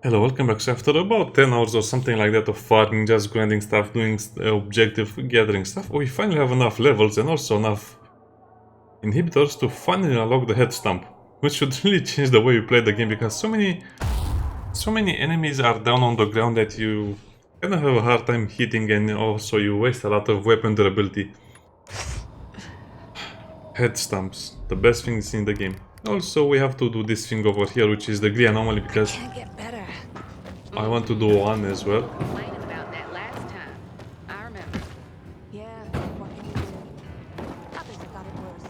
Hello, welcome back. So after about 10 hours or something like that of farming, just grinding stuff, doing objective gathering stuff, we finally have enough levels and also enough inhibitors to finally unlock the head stump, which should really change the way you play the game because so many enemies are down on the ground that you kind of have a hard time hitting, and also you waste a lot of weapon durability. Head stumps, the best things in the game. Also, we have to do this thing over here, which is the GRE anomaly, because Can't get better. I want to do one as well. Complaining about that last time. I remember. Yeah, what can you do? Others have got it worse.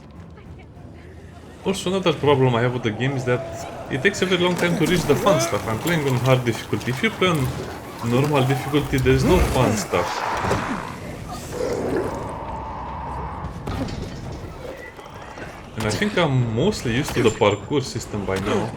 Also, another problem I have with the game is that it takes a very long time to reach the fun stuff. I'm playing on hard difficulty. If you play on normal difficulty, there's no fun stuff. And I think I'm mostly used to the parkour system by now.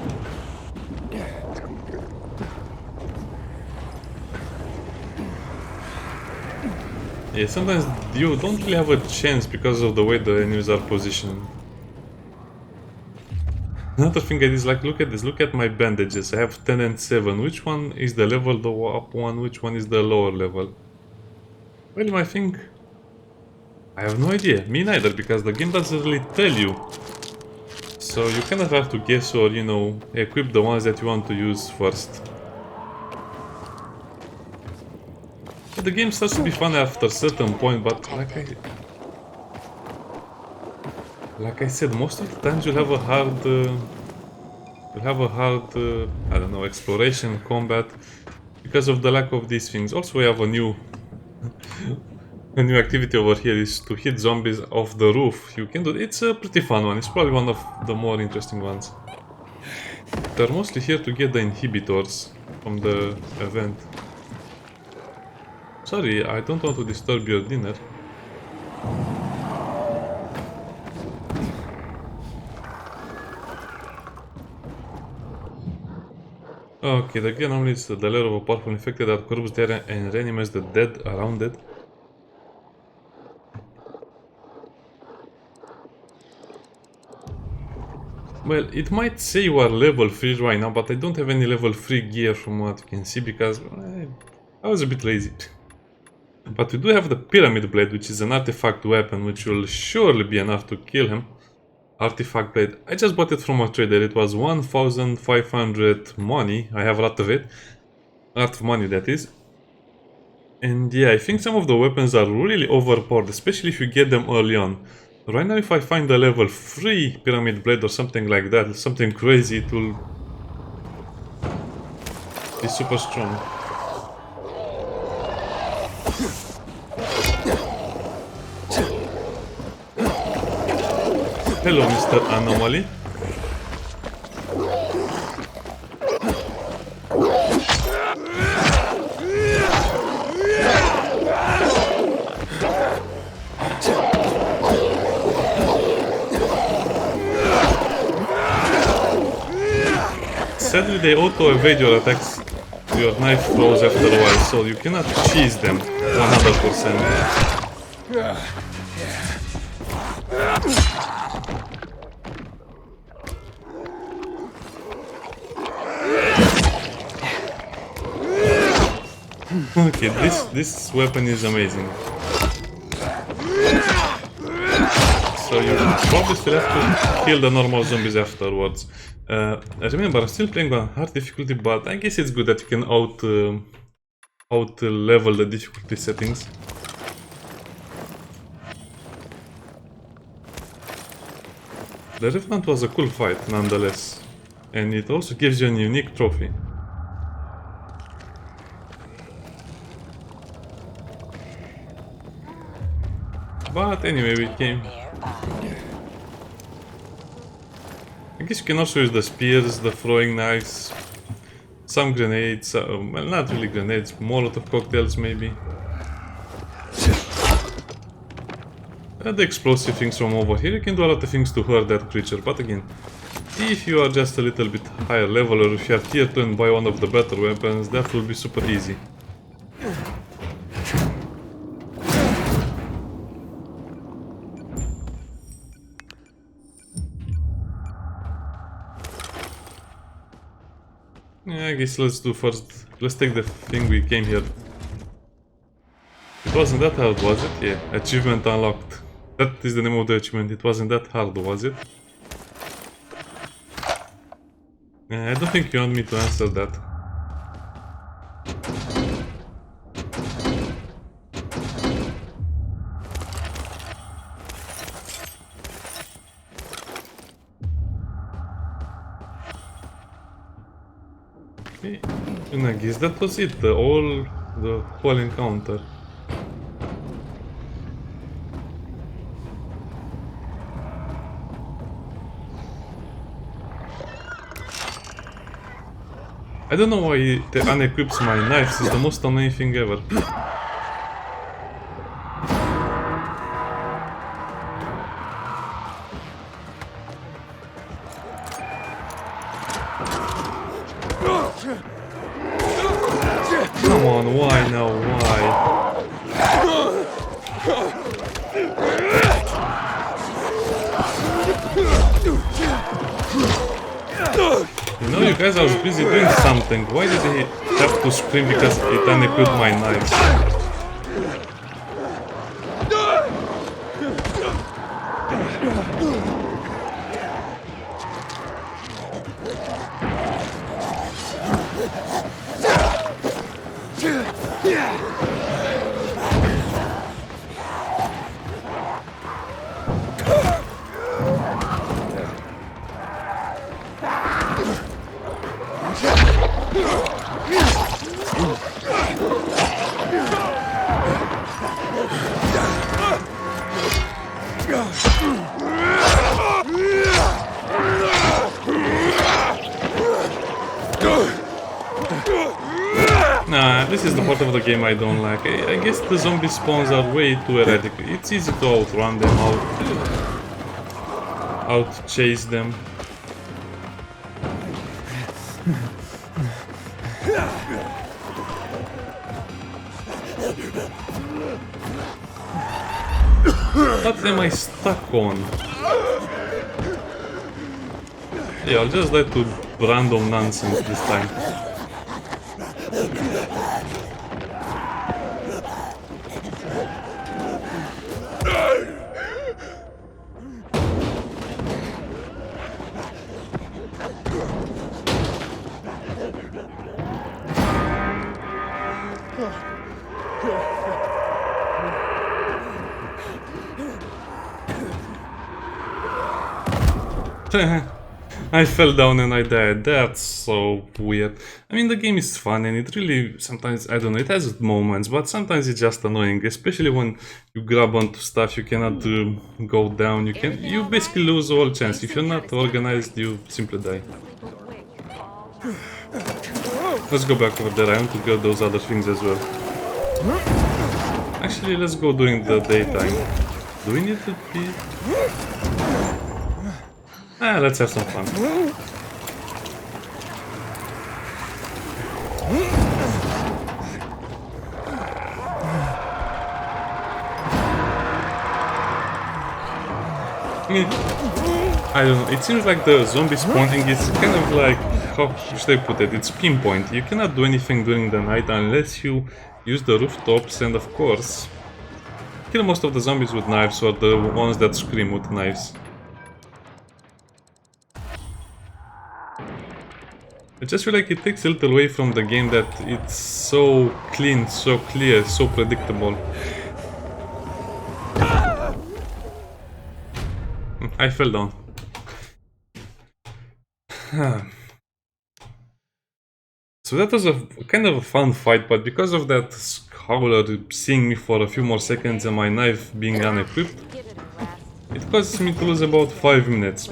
Yeah, sometimes you don't really have a chance because of the way the enemies are positioned. Another thing I dislike, look at this, look at my bandages. I have 10 and 7. Which one is the level, the up one, which one is the lower level? Well, I think I have no idea. Me neither, because the game doesn't really tell you. So you kind of have to guess or, equip the ones that you want to use first. The game starts to be fun after a certain point, but like I said, most of the times you'll have a hard, I don't know, exploration, combat, because of the lack of these things. Also, we have a new activity over here is to hit zombies off the roof. You can do it. It's a pretty fun one. It's probably one of the more interesting ones. They're mostly here to get the inhibitors from the event. Sorry, I don't want to disturb your dinner. Okay, the anomaly is the lair of a powerful infected that corrupts there and reanimates the dead around it. Well, it might say you are level 3 right now, but I don't have any level 3 gear from what you can see because I was a bit lazy. But we do have the Pyramid Blade, which is an artifact weapon, which will surely be enough to kill him. Artifact Blade. I just bought it from a trader. It was 1,500 money. I have a lot of it. A lot of money, that is. And yeah, I think some of the weapons are really overpowered, especially if you get them early on. Right now, if I find a level 3 Pyramid Blade or something like that, something crazy, it will be super strong. Hello, Mr. Anomaly. Sadly, they auto-evade your attacks. Your knife throws after a while, so you cannot cheese them 100%. Okay, this weapon is amazing. So you probably still have to kill the normal zombies afterwards. Remember, I'm still playing on hard difficulty, but I guess it's good that you can out level the difficulty settings. The Remnant was a cool fight, nonetheless, and it also gives you a unique trophy. But anyway, we came. I guess you can also use the spears, the throwing knives, some grenades, well, not really grenades, Molotov cocktails maybe. The explosive things from over here, you can do a lot of things to hurt that creature, but again, if you are just a little bit higher level or if you are tier 2 and buy one of the better weapons, that will be super easy. Yeah, I I guess let's do first. Let's take the thing we came here. It wasn't that hard, was it? Yeah. Achievement unlocked. That is the name of the achievement. It wasn't that hard, was it? I don't think you want me to answer that. Okay. And I guess that was it. The whole encounter. I don't know why it unequips my knives, it's the most annoying thing ever. Come on, why now, why? You know, you guys, I was busy doing something. Why did he have to scream because it unequipped my knives? Nah, this is the part of the game I don't like. I guess the zombie spawns are way too erratic. It's easy to outrun them, out-chase them. What am I stuck on? Yeah, I'll just die to random nonsense this time. I fell down and I died. That's so weird. I mean, the game is fun and it really sometimes, I don't know, it has moments, but sometimes it's just annoying, especially when you grab onto stuff you cannot go down. You basically lose all chance. If you're not organized, you simply die. Let's go back over there. I want to get those other things as well. Actually, let's go during the daytime. Do we need to be... let's have some fun. I mean, I don't know, it seems like the zombie spawning is kind of like, how should I put it, it's pinpoint. You cannot do anything during the night unless you use the rooftops and of course kill most of the zombies with knives or the ones that scream with knives. I just feel like it takes a little away from the game that it's so clean, so clear, so predictable. I fell down. So that was a kind of a fun fight, but because of that howler seeing me for a few more seconds and my knife being unequipped, it caused me to lose about 5 minutes.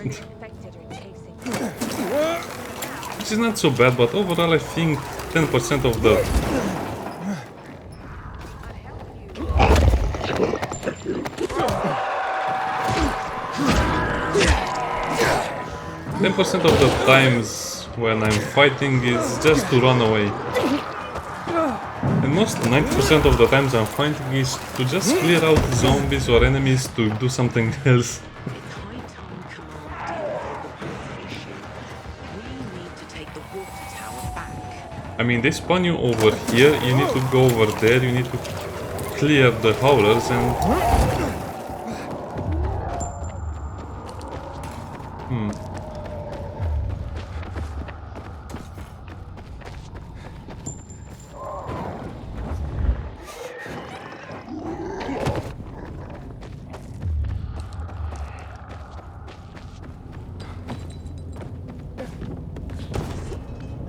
Which is not so bad, but overall I think 10% of the... 10% of the times when I'm fighting is just to run away. And most 90% of the times I'm fighting is to just clear out zombies or enemies to do something else. We need to take the water tower back. I mean, they spawn you over here, you need to go over there, you need to clear the howlers and...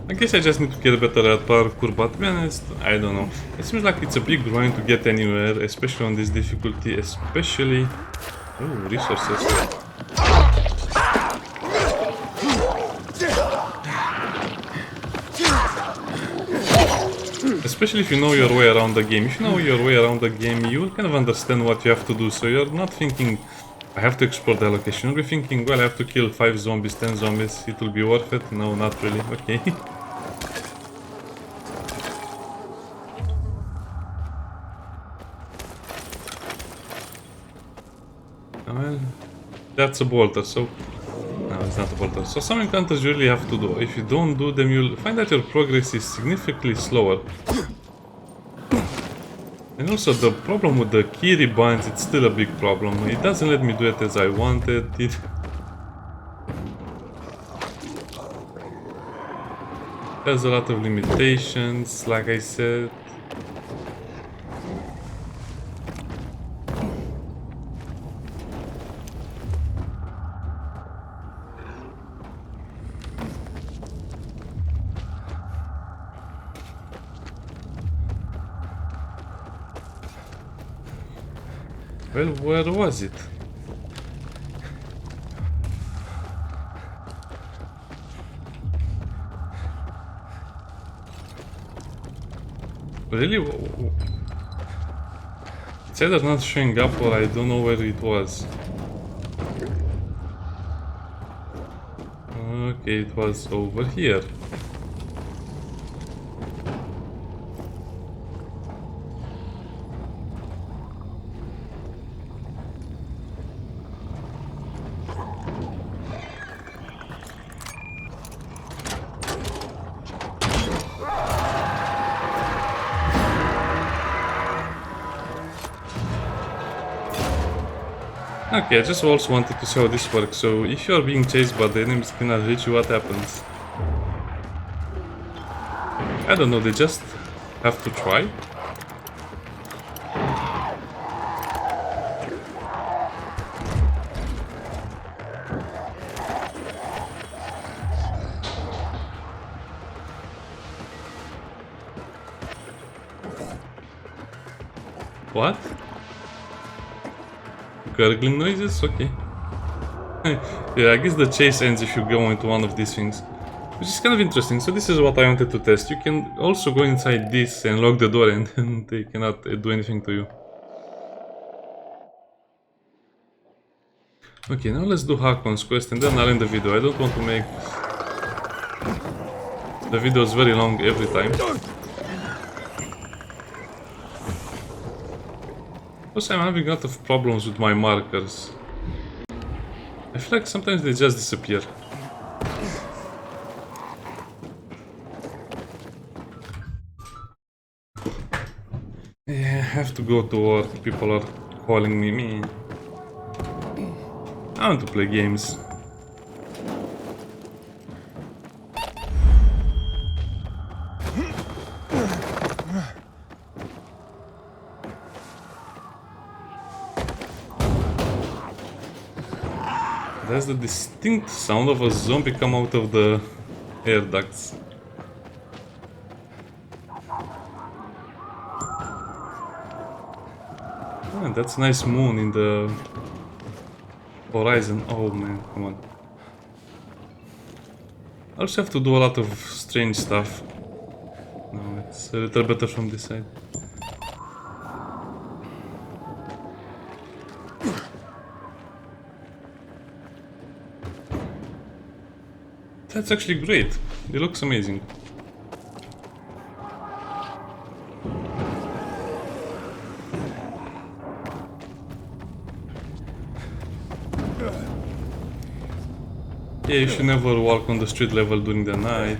I guess I just need to get better at parkour, but to be honest, I don't know. It seems like it's a big grind to get anywhere, especially on this difficulty, especially... Ooh, resources. Especially if you know your way around the game. If you know your way around the game, you will kind of understand what you have to do, so you're not thinking, I have to explore the location. You'll be thinking, well, I have to kill 5 zombies, 10 zombies, it will be worth it. No, not really. Okay. Well, that's a bolter, so... No, it's not a bolter. So some encounters you really have to do. If you don't do them, you'll find that your progress is significantly slower. And also the problem with the key rebinds, it's still a big problem. It doesn't let me do it as I wanted. It has a lot of limitations, like I said. Well, where was it? Really? It's either not showing up or I don't know where it was. Okay, it was over here. Okay, I just also wanted to see how this works. So, if you are being chased by the enemies cannot reach you, what happens? I don't know, they just have to try. What? Gurgling noises? Okay. Yeah, I guess the chase ends if you go into one of these things. Which is kind of interesting. So this is what I wanted to test. You can also go inside this and lock the door and then they cannot do anything to you. Okay, now let's do Hakon's quest and then I'll end the video. I don't want to make the videos very long every time. Also, I'm having a lot of problems with my markers. I feel like sometimes they just disappear. Yeah, I have to go to work. People are calling me. Man. I want to play games. There's the distinct sound of a zombie come out of the air ducts. Oh, that's a nice moon in the horizon. Oh man, come on. I also have to do a lot of strange stuff. No, it's a little better from this side. That's actually great. It looks amazing. Yeah, you should never walk on the street level during the night.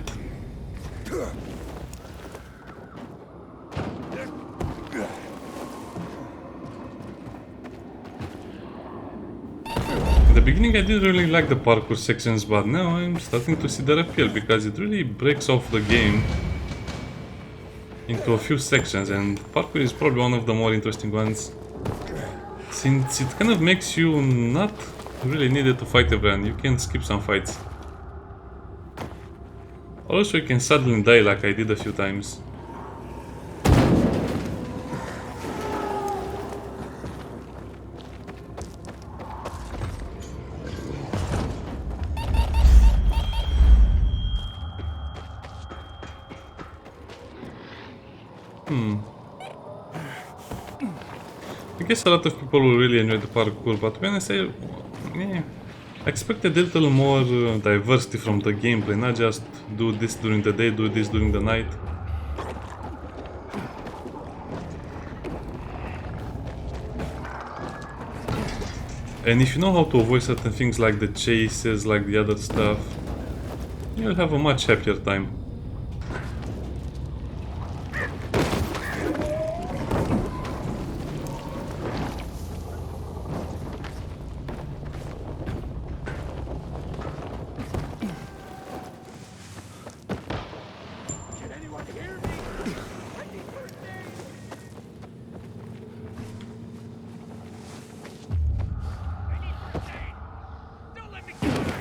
beginning I didn't really like the parkour sections, but now I'm starting to see their appeal because it really breaks off the game into a few sections, and parkour is probably one of the more interesting ones, since it kind of makes you not really needed to fight everyone. You can skip some fights. Also, you can suddenly die like I did a few times. I guess a lot of people will really enjoy the parkour, but when I say, I expected a little more diversity from the gameplay, not just do this during the day, do this during the night. And if you know how to avoid certain things like the chases, like the other stuff, you'll have a much happier time.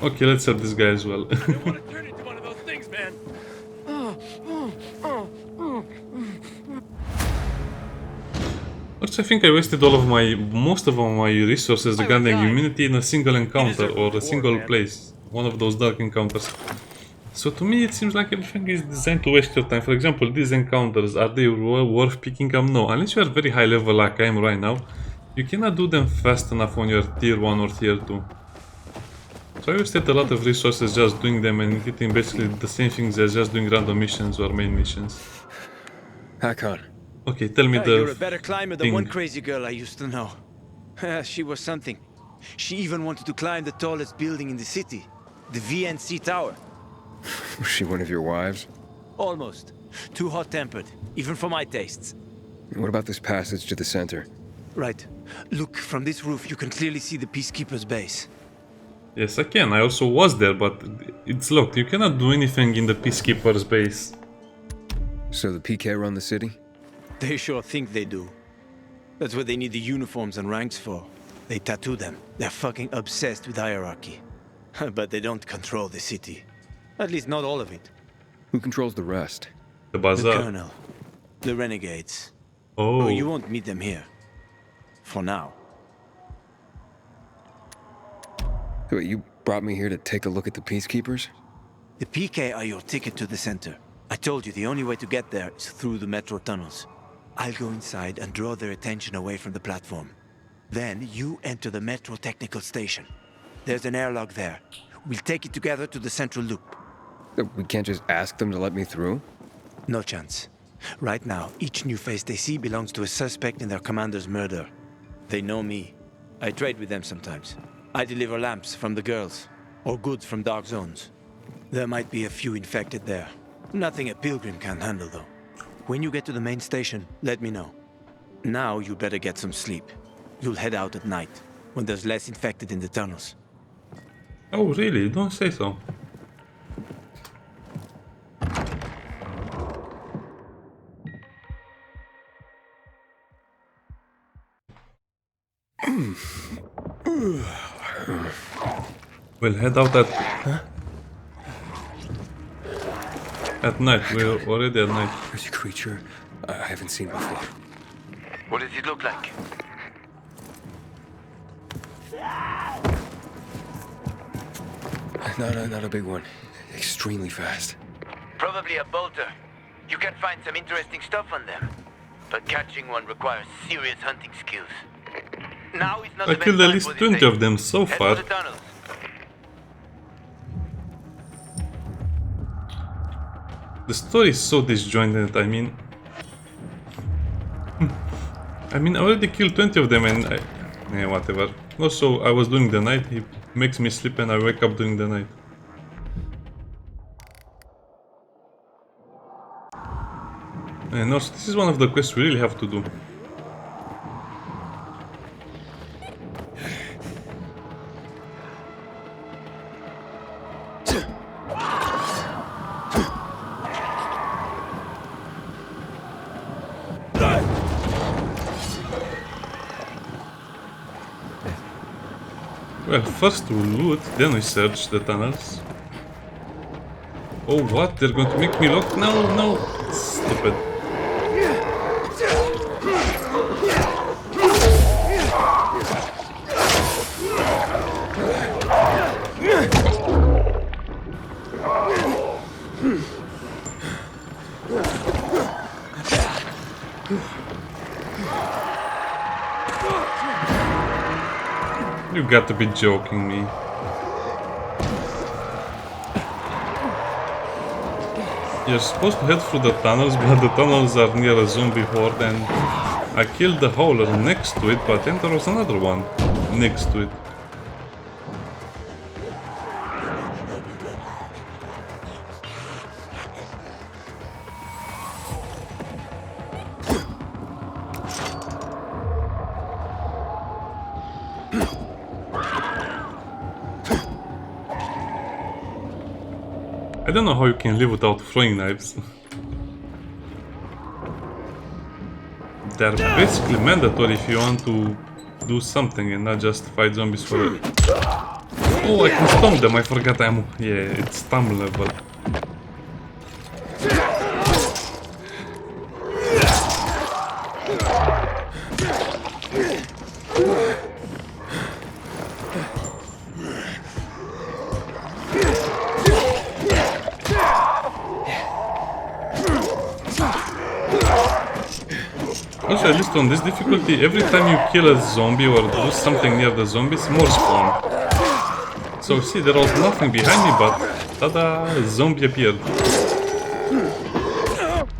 Okay, let's help this guy as well. Turn into one of those things, man. Also, I think I wasted most of my resources regarding immunity in a single encounter or a single place. One of those dark encounters. So to me it seems like everything is designed to waste your time. For example, these encounters, are they worth picking up? No, unless you are very high level like I am right now. You cannot do them fast enough when you're tier 1 or tier 2. So I wasted a lot of resources just doing them and hitting basically the same things as just doing random missions or main missions. Hakon. Okay, tell me You're a better climber than thing. one crazy girl I used to know. She was something. She even wanted to climb the tallest building in the city, the VNC Tower. Was she one of your wives? Almost. Too hot-tempered, even for my tastes. What about this passage to the center? Right. Look, from this roof you can clearly see the Peacekeeper's base. Yes, I can. I also was there, but it's locked. You cannot do anything in the Peacekeeper's base. So the PK run the city? They sure think they do. That's what they need the uniforms and ranks for. They tattoo them. They're fucking obsessed with hierarchy. But they don't control the city. At least not all of it. Who controls the rest? The The bazaar. Colonel. The Renegades. Oh, Oh, you won't meet them here. For now. Wait, you brought me here to take a look at the Peacekeepers? The PK are your ticket to the center. I told you the only way to get there is through the metro tunnels. I'll go inside and draw their attention away from the platform. Then you enter the metro technical station. There's an airlock there. We'll take it together to the central loop. We can't just ask them to let me through? No chance. Right now, each new face they see belongs to a suspect in their commander's murder. They know me. I trade with them sometimes. I deliver lamps from the girls, or goods from dark zones. There might be a few infected there. Nothing a pilgrim can handle, though. When you get to the main station, let me know. Now you better get some sleep. You'll head out at night, when there's less infected in the tunnels. oh really? Don't say so. We'll head out at night. We're already at night. There's a creature I haven't seen before. What does it look like? Not a big one. Extremely fast. Probably a bolter. You can find some interesting stuff on them. But catching one requires serious hunting skills. Now is not I the best killed at time least for this 20 thing. of them so Head far. for the tunnels. The story is so disjointed. I mean, I already killed 20 of them, and yeah, whatever. Also, I was doing the night. He makes me sleep, and I wake up during the night. And also, this is one of the quests we really have to do. Well, first we loot, then we search the tunnels. Oh, what? They're going to make me lock? No, no! Stupid. You got to be joking me. You're supposed to head through the tunnels, but the tunnels are near a zombie horde, and I killed the howler next to it, but then there was another one next to it. I don't know how you can live without throwing knives. They're basically mandatory if you want to do something and not just fight zombies for it. Oh, I can stomp them, I forgot ammo. Yeah, it's stomp level. Also, at least on this difficulty, every time you kill a zombie or do something near the zombies, more spawn. So see, there was nothing behind me, but tada, a zombie appeared.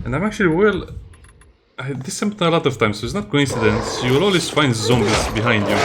And I'm actually well... this happened a lot of times, so it's not coincidence. You will always find zombies behind you.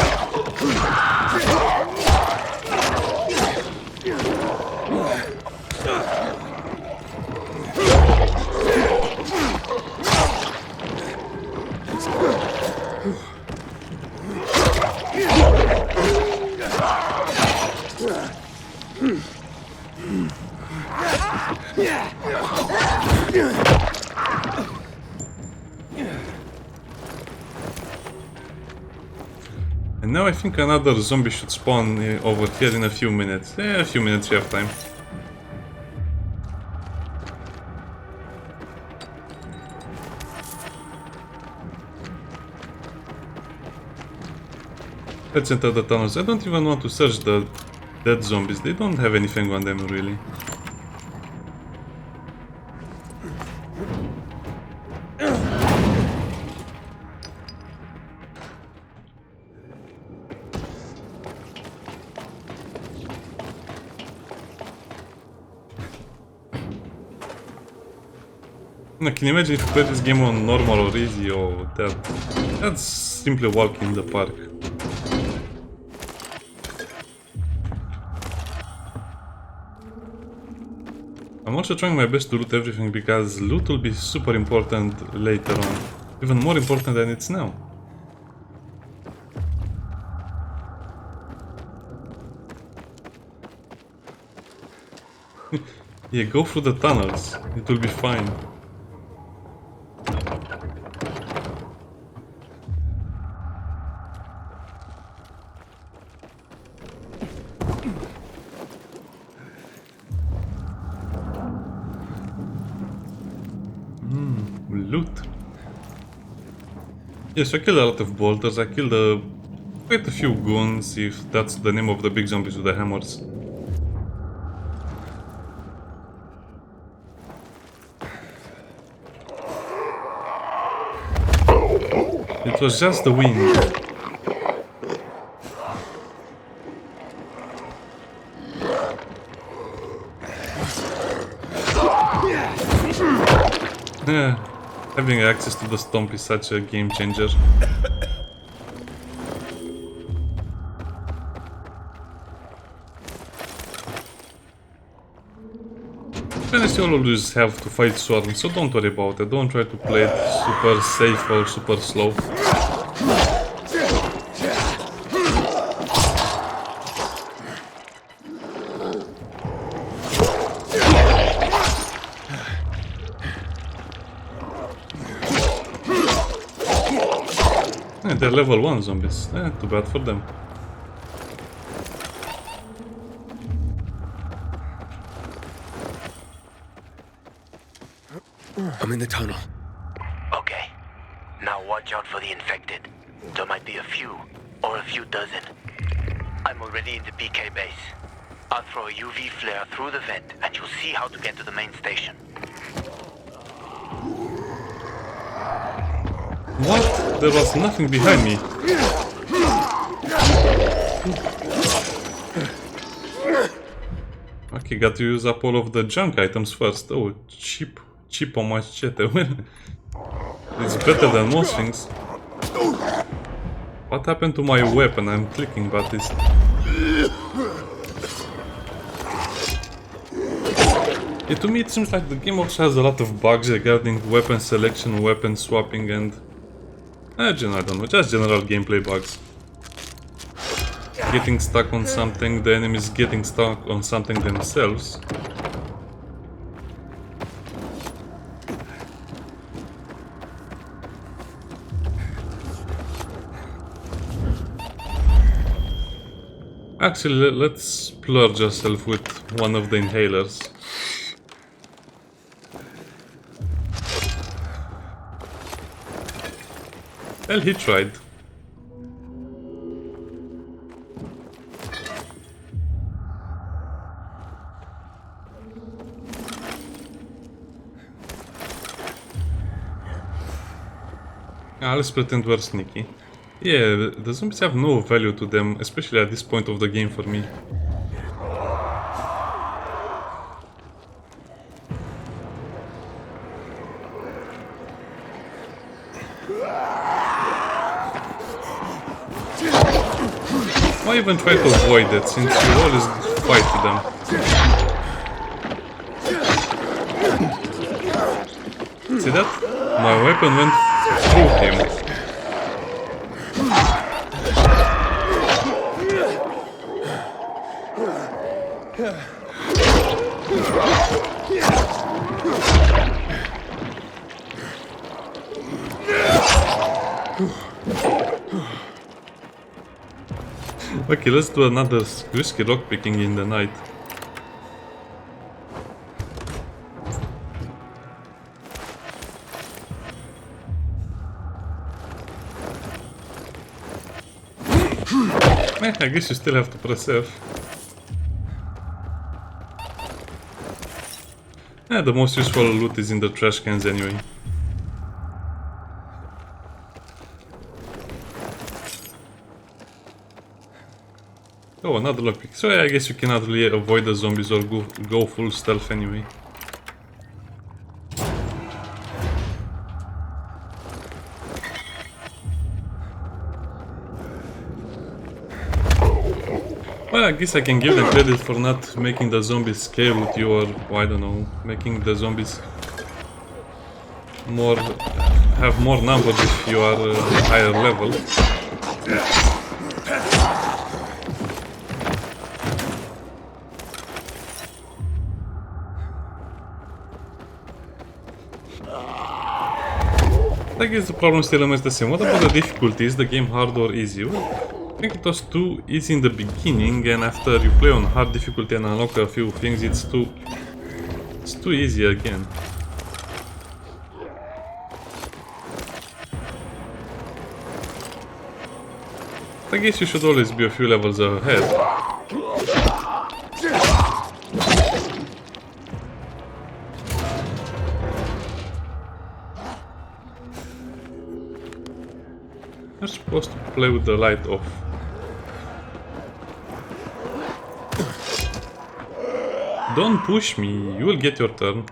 And now I think another zombie should spawn over here in a few minutes. Yeah, a few minutes we have time. Let's enter the tunnels. I don't even want to search the dead zombies. They don't have anything on them really. I can imagine if you play this game on normal or easy, or that's simply a walk in the park. I'm also trying my best to loot everything because loot will be super important later on. Even more important than it's now. Yeah, go through the tunnels. It will be fine. Loot. Yes, I killed a lot of bolters. I killed quite a few goons, if that's the name of the big zombies with the hammers. It was just the wind. Yeah, having access to the stomp is such a game changer. Honestly, you always have to fight swarms, so don't worry about it. Don't try to play it super safe or super slow. They're level 1 zombies. Too bad for them. I'm in the tunnel. Okay. Now watch out for the infected. There might be a few, or a few dozen. I'm already in the PK base. I'll throw a UV flare through the vent, and you'll see how to get to the main station. What? There was nothing behind me. Okay, got to use up all of the junk items first. Oh, cheapo machete. It's better than most things. What happened to my weapon? I'm clicking, but it's... Yeah, to me it seems like the game also has a lot of bugs regarding weapon selection, weapon swapping and... I don't know, just general gameplay bugs. Getting stuck on something, the enemies getting stuck on something themselves. Actually, let's splurge ourselves with one of the inhalers. Well, he tried. Let's pretend we're sneaky. Yeah, the zombies have no value to them, especially at this point of the game for me. Why even try to avoid it, since you always fight with them? See that? My weapon went through him. Okay, let's do another risky lockpicking in the night. I guess you still have to press F. The most useful loot is in the trash cans anyway. Oh, another lockpick. So yeah, I guess you cannot really avoid the zombies or go full stealth anyway. Well, I guess I can give them credit for not making the zombies scale with you, or I don't know, making the zombies have more numbers if you are higher level. I guess the problem still remains the same. What about the difficulties? The game hard or easy? Well, I think it was too easy in the beginning, and after you play on hard difficulty and unlock a few things, it's too easy again. I guess you should always be a few levels ahead. You're supposed to play with the light off. Don't push me, you will get your turn.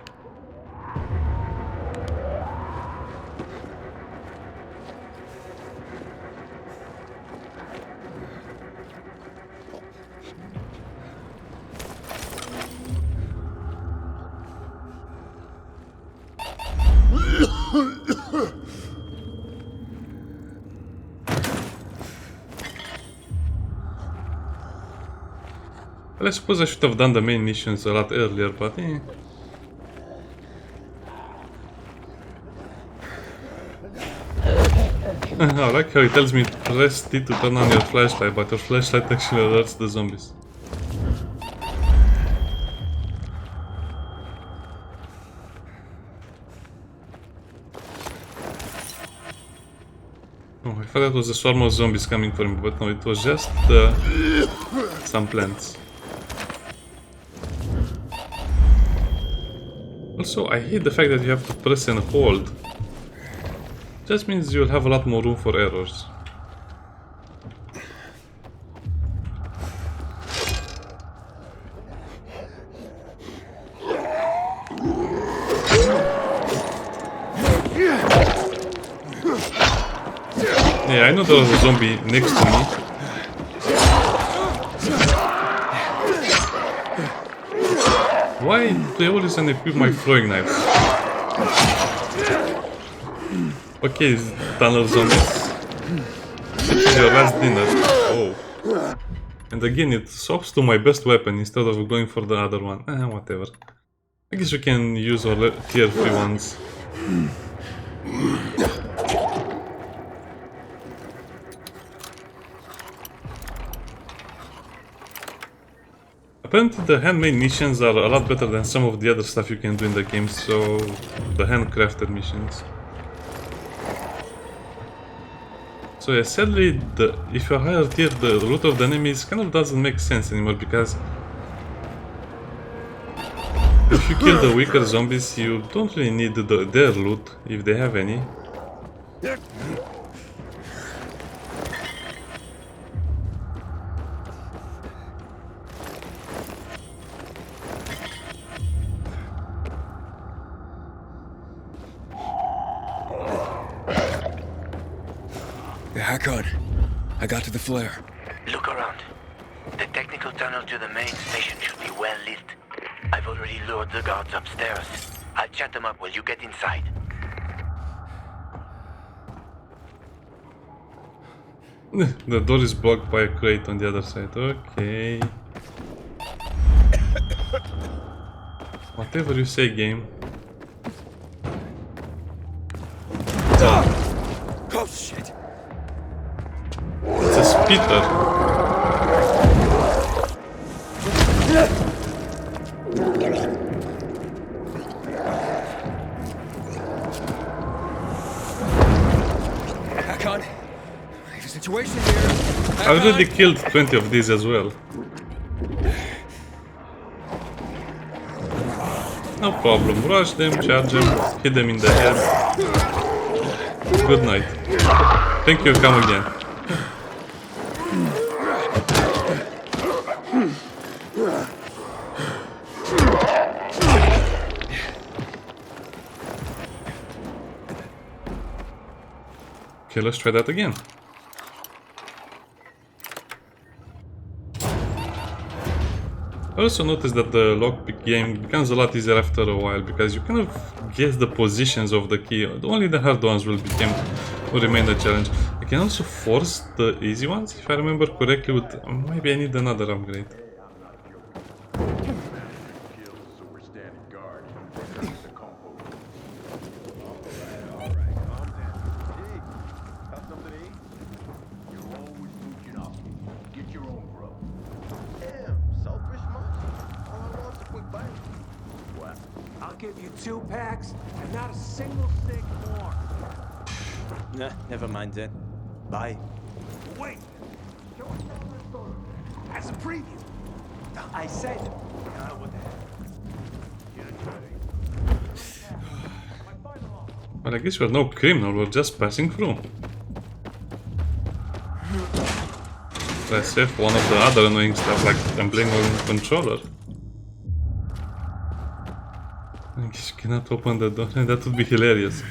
Well, I suppose I should have done the main missions a lot earlier, but eh. I like how it tells me press T to turn on your flashlight, but your flashlight actually alerts the zombies. Oh, I thought that was a swarm of zombies coming for me, but no, it was just some plants. Also, I hate the fact that you have to press and hold. Just means you'll have a lot more room for errors. Yeah, I know there was a zombie next to me. Why do they always unequip my throwing knives? Okay, tunnel zombies. This is your last dinner. Oh. And again, it swaps to my best weapon instead of going for the other one. Whatever. I guess we can use our tier 3 ones. Apparently the handmade missions are a lot better than some of the other stuff you can do in the game, so the handcrafted missions. So yeah, sadly, if you're higher tier, the loot of the enemies kind of doesn't make sense anymore, because if you kill the weaker zombies, you don't really need their loot, if they have any. Hack on. I got to the flare. Look around. The technical tunnel to the main station should be well lit. I've already lured the guards upstairs. I'll chat them up while you get inside. The door is blocked by a crate on the other side. Okay. Whatever you say, game. Oh shit! It's a spitter. Hack on. I have a situation here. I already killed 20 of these as well. No problem. Rush them, charge them, hit them in the head. Good night. Thank you, come again. Okay, let's try that again. I also noticed that the lockpick game becomes a lot easier after a while, because you kind of guess the positions of the key. Only the hard ones will remain a challenge. I can also force the easy ones, if I remember correctly. Maybe I need another upgrade. Give you 2 packs and not a single stick more. Nah, never mind then. Bye. Wait! As a preview. I said. What the heck? Well, I guess we're no criminal, we're just passing through. Let's have one of the other annoying stuff, like I'm playing on controller. I guess you cannot open the door, that would be hilarious.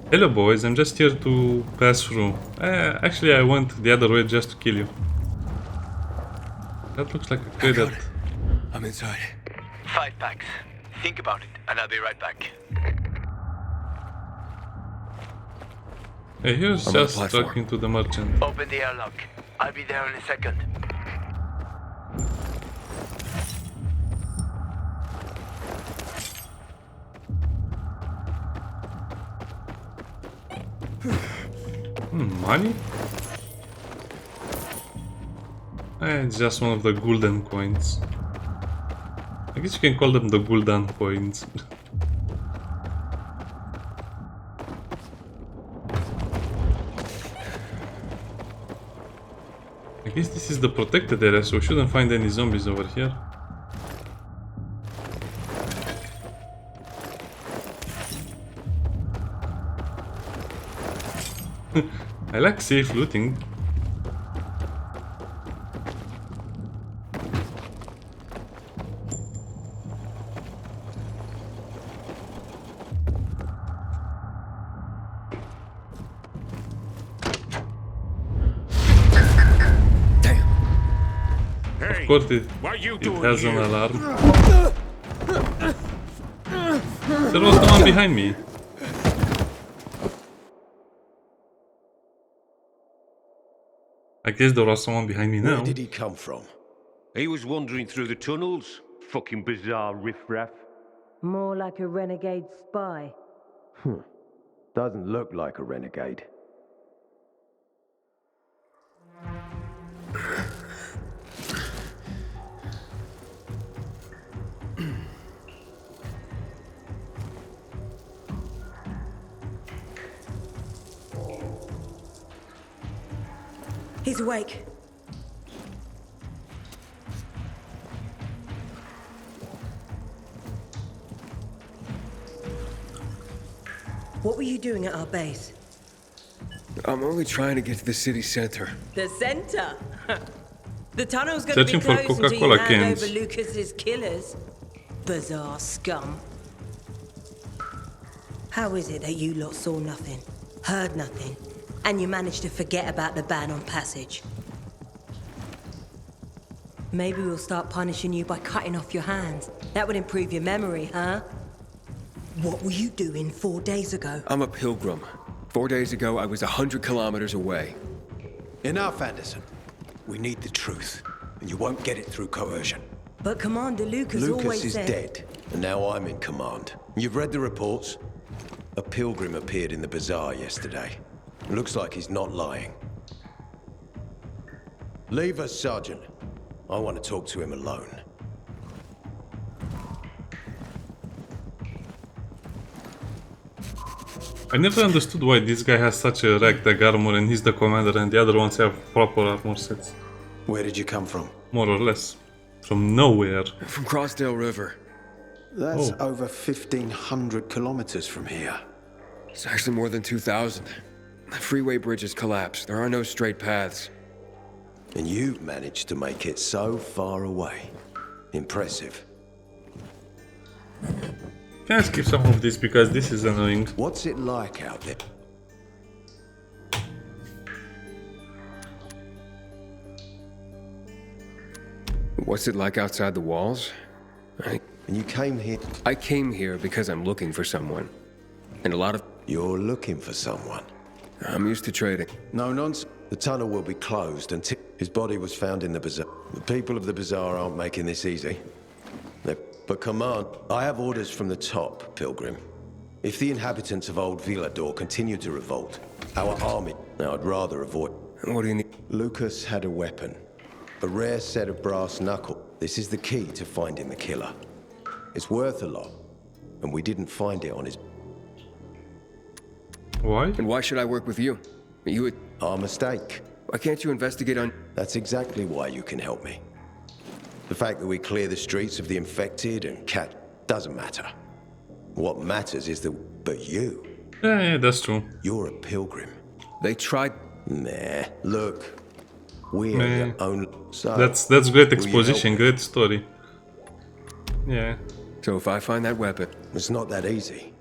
Hello boys, I'm just here to pass through. Actually I went the other way just to kill you. That looks like a crate that... I'm inside. 5 packs. Think about it, and I'll be right back. Hey, here's I'm on the just platform. talking to the merchant. Open the airlock. I'll be there in a second. Money? It's just one of the golden coins. I guess you can call them the golden coins. I guess this is the protected area, so we shouldn't find any zombies over here. I like safe looting. Of course it has an alarm. There was no one behind me. I guess there was someone behind me now. Where did he come from? He was wandering through the tunnels. Fucking bizarre riffraff. More like a renegade spy. Doesn't look like a renegade. He's awake. What were you doing at our base? I'm only trying to get to the city center. The center? The tunnel's gonna Searching be for closed until Coca-Cola you hand cans. over Lucas's killers. Bizarre scum. How is it that you lot saw nothing, heard nothing, and you managed to forget about the ban on passage? Maybe we'll start punishing you by cutting off your hands. That would improve your memory, huh? What were you doing 4 days ago? I'm a pilgrim. 4 days ago, I was 100 kilometers away. Enough, Anderson. We need the truth, and you won't get it through coercion. But Commander Lucas always Lucas is said... dead, and now I'm in command. You've read the reports? A pilgrim appeared in the bazaar yesterday. Looks like he's not lying. Leave us, Sergeant. I want to talk to him alone. I never understood why this guy has such a ragtag armor and he's the commander and the other ones have proper armor sets. Where did you come from? More or less. From nowhere. From Crossdale River. That's over 1,500 kilometers from here. It's actually more than 2,000. The freeway bridges collapsed. There are no straight paths. And you've managed to make it so far away. Impressive. Can I skip some of this because this is annoying? What's it like out there? What's it like outside the walls? And you came here... I came here because I'm looking for someone. And a lot of... You're looking for someone. I'm used to trading. No nonsense. The tunnel will be closed until his body was found in the bazaar. The people of the bazaar aren't making this easy. But Command, I have orders from the top, Pilgrim. If the inhabitants of Old Villador continue to revolt, our army... Now, I'd rather avoid... What do you need? Lucas had a weapon. A rare set of brass knuckles. This is the key to finding the killer. It's worth a lot. And we didn't find it on his... Why? And why should I work with you? You would... Our mistake. Why can't you investigate on... That's exactly why you can help me. The fact that we clear the streets of the infected and cat doesn't matter. What matters is that... But you... Yeah, that's true. You're a pilgrim. They tried... Nah, look. We are the only... So, That's great exposition, great story. Yeah. So if I find that weapon... It's not that easy.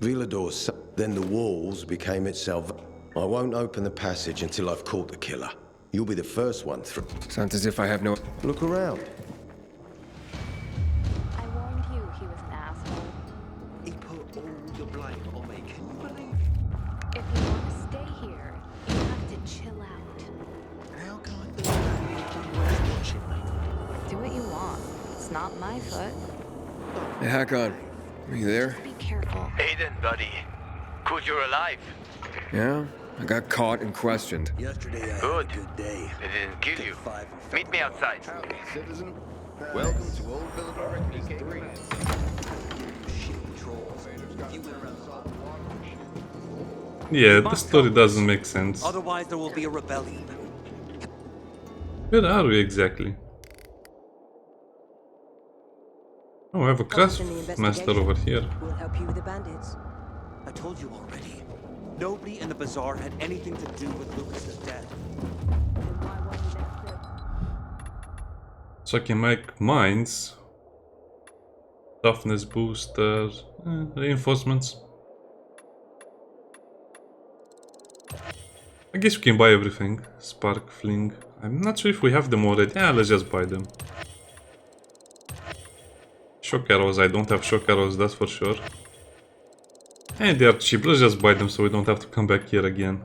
Villador... Then the walls became itself... I won't open the passage until I've caught the killer. You'll be the first one through. Sounds as if I have no... Look around. I warned you he was an asshole. He put all the blame on me. Can you believe If you want to stay here, you have to chill out. How can I do that? Everyone's watching me. Do what you want. It's not my foot. Hey, Hakon. Are you there? Be careful. Aiden, buddy. Good you're alive. Yeah? I got caught and questioned. Yesterday I Good. had a good day. They didn't kill you. 5 and Meet me outside. Citizen. Welcome to Old Villador GRE. Yeah, the story doesn't make sense. Otherwise, there will be a rebellion. Where are we exactly? Oh, I have a Focus on the craftsmaster over here. We'll help you with the bandits. I told you already. Nobody in the bazaar had anything to do with Lucas's death. So I can make mines. Toughness booster. Reinforcements. I guess we can buy everything. Spark fling. I'm not sure if we have them already. Yeah, let's just buy them. Shock arrows. I don't have shock arrows, that's for sure. And they are cheap. Let's just buy them so we don't have to come back here again.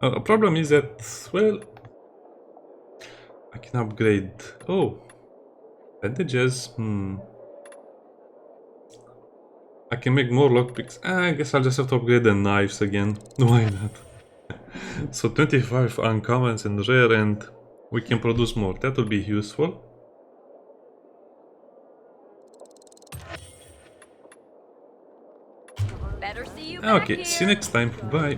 A problem is that, well, I can upgrade. Oh, bandages. I can make more lockpicks. I guess I'll just have to upgrade the knives again. Why not? So 25 uncommons and rare, and we can produce more. That will be useful. Better see you back Okay, here. see you next time. Bye.